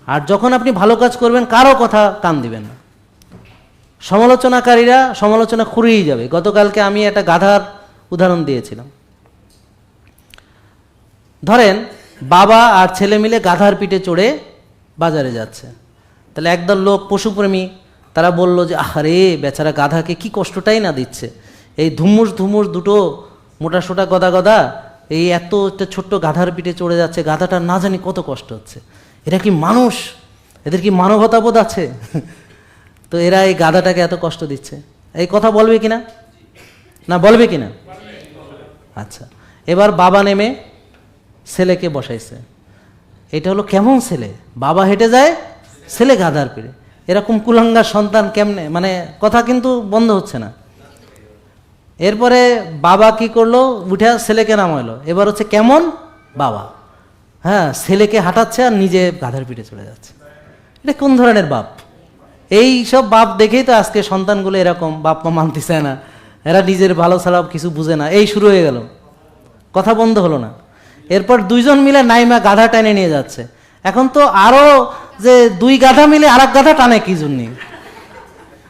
আর যখন আপনি ভালো কাজ করবেন কারো কথা কান দিবেন না। সমালোচনাকারীরা সমালোচনা করেই যাবে। গতকালকে আমি একটা গাধার উদাহরণ দিয়েছিলাম। ধরেন বাবা আর ছেলে মিলে গাধার পিঠে চড়ে বাজারে যাচ্ছে, তাহলে একদল লোক পশুপ্রেমী তারা বলল যে আরে বেচারা গাধাকে কি কষ্টটাই না দিচ্ছে, এই ধুমুস ধুমুস দুটো মোটা সোটা গদা গদা এই এত একটা ছোট্ট গাধার পিঠে চড়ে যাচ্ছে, গাধাটার না জানি কত কষ্ট হচ্ছে, এরা কি মানুষ, এদের কি মানবতাবোধ আছে? তো এরা এই গাধাটাকে এত কষ্ট দিচ্ছে, এই কথা বলবে কিনা? না বলবে কিনা? আচ্ছা, এবার বাবা নেমে ছেলেকে বসাইছে। এটা হলো কেমন ছেলে? বাবা হেঁটে যায়, ছেলে গাধার পিঠে। এরকম কুলাঙ্গার সন্তান কেমনে, মানে কথা কিন্তু বন্ধ হচ্ছে না। এরপরে বাবা কি করলো, উঠে ছেলেকে নামাইলো। এবার হচ্ছে কেমন বাবা, হ্যাঁ, ছেলেকে হাঁটাচ্ছে আর নিজে গাধার পিঠে চলে যাচ্ছে। এটা কোন ধরনের বাপ? এই সব বাপ দেখেই তো আজকে সন্তানগুলো এরকম, বাপ মা মানতে চায় না, এরা নিজের ভালো ছাড়া কিছু বুঝে না। এই শুরু হয়ে গেল, কথা বন্ধ হলো না। এরপর দুইজন মিলে নাইমা গাধা টেনে নিয়ে যাচ্ছে। এখন তো আরো যে দুই গাধা মিলে আর এক গাধা টানে কি জন্য?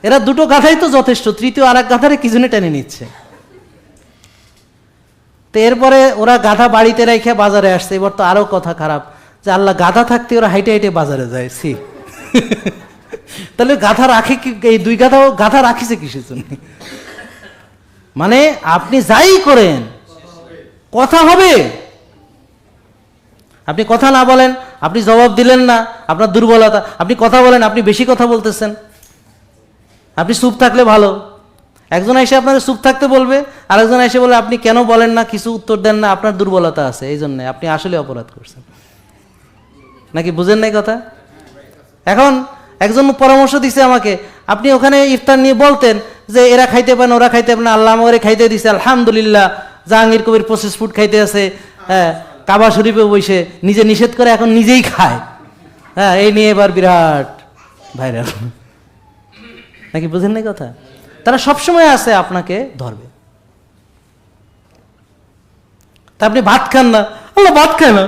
এরা দুটো গাধাই তো যথেষ্ট, তৃতীয় আর এক গাধারে কি জন্য টেনে নিচ্ছে? তো এরপরে ওরা গাধা বাড়িতে রেখে বাজারে আসছে। এবার তো আরো কথা খারাপ যে আল্লাহ, গাধা থাকতে ওরা হাইটে হাইটে বাজারে যায়। সি তাহলে গাধা রাখে কি, এই দুই গাধা রাখিছে কিসের জন্য? মানে আপনি যাই করেন কথা হবে। আপনি কথা না বলেন, আপনি জবাব দিলেন না, আপনার দুর্বলতা। আপনি কথা বলেন, আপনি বেশি কথা বলতেছেন। আপনি চুপ থাকলে ভালো। একজন এসে আপনাকে চুপ থাকতে বলবে, আর একজন এসে বলে আপনি কেন বলেন না, কিছু উত্তর দেন না, আপনার দুর্বলতা আছে, এই জন্য আপনি আসলে অপরাধ করছেন। নাকি বুঝেন নাই কথা? এখন একজন পরামর্শ দিছে আমাকে, আপনি ওখানে ইফতার নিয়ে বলতেন যে এরা খাইতে পারেন, ওরা খাইতে পারেন, আল্লাহ আমাকে খাইতে দিছে, আলহামদুলিল্লাহ। জাহাঙ্গীর কবির প্রসেস ফুড খাইতে আছে, হ্যাঁ, কাবা শরীফে বসে নিজে নিষেধ করে এখন নিজেই খায়। হ্যাঁ, এই নিয়ে এবার বিরাট ভাইরাল। নাকি বুঝেন নাই কথা? তারা সবসময় আছে আপনাকে ধরবে। তা আপনি ভাত খান না, আল্লাহ ভাত খায় না।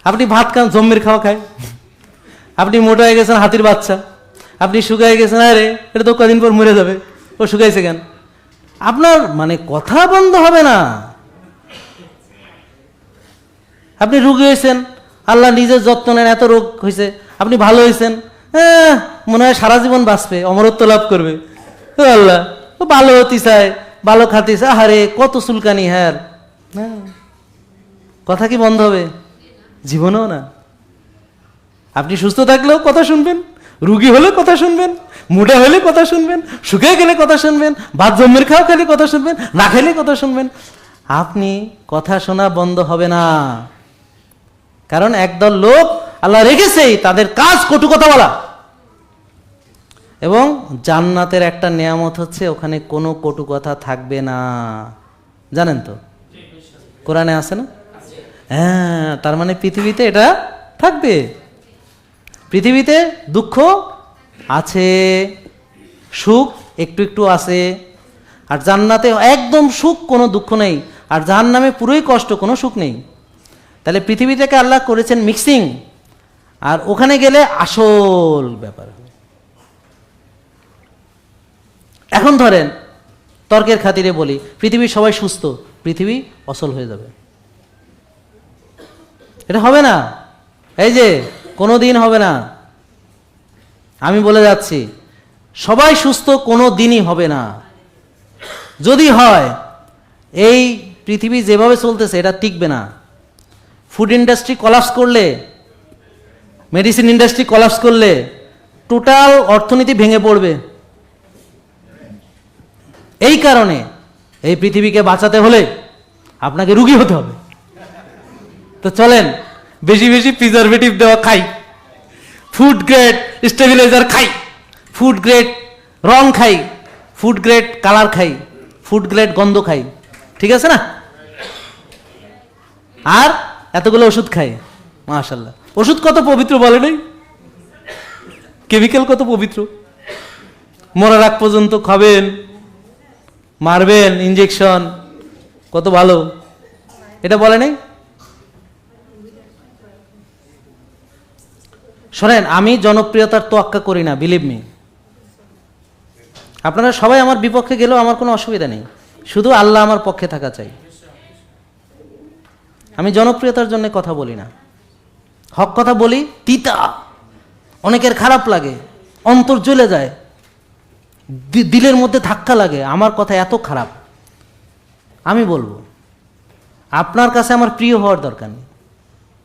আপনি ভাত খান, জম্মের খাওয়া খায়। আপনি মোটা হয়ে গেছেন, হাতির বাচ্চা। আপনি শুকায় গেছেন, আরে এটা তো কদিন পর মরে যাবে, ও শুকাইছে কেন? আপনার মানে কথা বন্ধ হবে না। আপনি রোগী হয়েছেন, আল্লাহ নিজের যত্ন নেন, এত রোগ হয়েছে, আপনি ভালো হয়েছেন, হ্যাঁ মনে হয় সারা জীবন বাঁচবে, অমরত্ব লাভ করবে। আল্লাহ ও ভালো হতে চায়, ভালো খাতে চায়, আরে কত চুলকানি। হ্যাঁ, কথা কি বন্ধ হবে? জীবনেও না। আপনি সুস্থ থাকলেও কথা শুনবেন, রুগী হলে কথা শুনবেন, মোটা হলে কথা শুনবেন, শুকিয়ে গেলে কথা শুনবেন, ভাত জম্মের খাওয়া খেলে কথা শুনবেন, না খেলে কথা শুনবেন। আপনি কথা শোনা বন্ধ হবে না। কারণ একদল লোক আল্লাহ রেখেছেই, তাদের কাজ কটু কথা বলা। এবং জান্নাতের একটা নিয়ামত হচ্ছে ওখানে কোনো কটু কথা থাকবে না, জানেন তো? কোরআনে আছে না? হ্যাঁ, তার মানে পৃথিবীতে এটা থাকবে। পৃথিবীতে দুঃখ আছে, সুখ একটু একটু আছে। আর জান্নাতে একদম সুখ, কোনো দুঃখ নেই। আর জাহান্নামে পুরোই কষ্ট, কোনো সুখ নেই। তাহলে পৃথিবী থেকে আল্লাহ করেছেন মিক্সিং, আর ওখানে গেলে আসল ব্যাপার হবে। এখন ধরেন তর্কের খাতিরে বলি, পৃথিবীর সবাই সুস্থ, পৃথিবী অসল হয়ে যাবে। এটা হবে না, এই যে কোনো দিন হবে না। আমি বলে যাচ্ছি, সবাই সুস্থ কোনো দিনই হবে না। যদি হয়, এই পৃথিবী যেভাবে চলতেছে এটা টিকবে না। ফুড ইন্ডাস্ট্রি কলাপস করলে, মেডিসিন ইন্ডাস্ট্রি কলাপস করলে টোটাল অর্থনীতি ভেঙে পড়বে। এই কারণে এই পৃথিবীকে বাঁচাতে হলে আপনাকে রুগী হতে হবে। তো চলেন বেশি বেশি প্রিজারভেটিভ দেওয়া খাই, ফুড গ্রেড স্টেবিলাইজার খাই, ফুড গ্রেড রং খাই, ফুড গ্রেড কালার খাই, ফুড গ্রেড গন্ধ খাই, ঠিক আছে না? আর এতগুলো ওষুধ খাই, মাশাআল্লাহ। ওষুধ কত পবিত্র বলে নাই? কেমিক্যাল কত পবিত্র, মরার আগ পর্যন্ত খাবেন, মারবেন ইঞ্জেকশন, কত ভালো, এটা বলে নাই? শোনেন, আমি জনপ্রিয়তার তোয়াক্কা করি না, বিলিভ মি। আপনারা সবাই আমার বিপক্ষে গেলেও আমার কোনো অসুবিধা নেই, শুধু আল্লাহ আমার পক্ষে থাকা চাই। আমি জনপ্রিয়তার জন্য কথা বলি না, হক কথা বলি। তিতা, অনেকের খারাপ লাগে, অন্তর জ্বলে যায়, দিলের মধ্যে ধাক্কা লাগে, আমার কথা এত খারাপ। আমি বলবো, আপনার কাছে আমার প্রিয় হওয়ার দরকার নেই,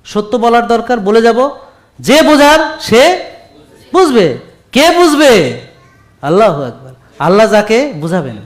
সত্য বলার দরকার, বলে যাব। যে বোঝার সে বুঝবে। কে বুঝবে? আল্লাহু আকবার। আল্লাহ যাকে বুঝাবেন।